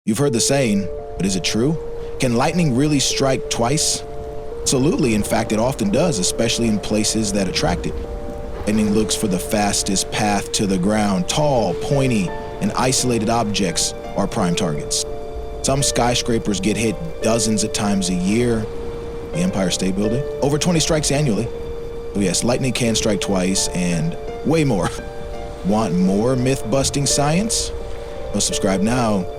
You've heard the saying, but is it true? Can lightning really strike twice? Absolutely. In fact, it often does, especially in places that attract it. Lightning looks for the fastest path to the ground. Tall, pointy, and isolated objects are prime targets. Some skyscrapers get hit dozens of times a year. The Empire State Building, over 20 strikes annually. So yes, lightning can strike twice and way more. Want more myth-busting science? Well, subscribe now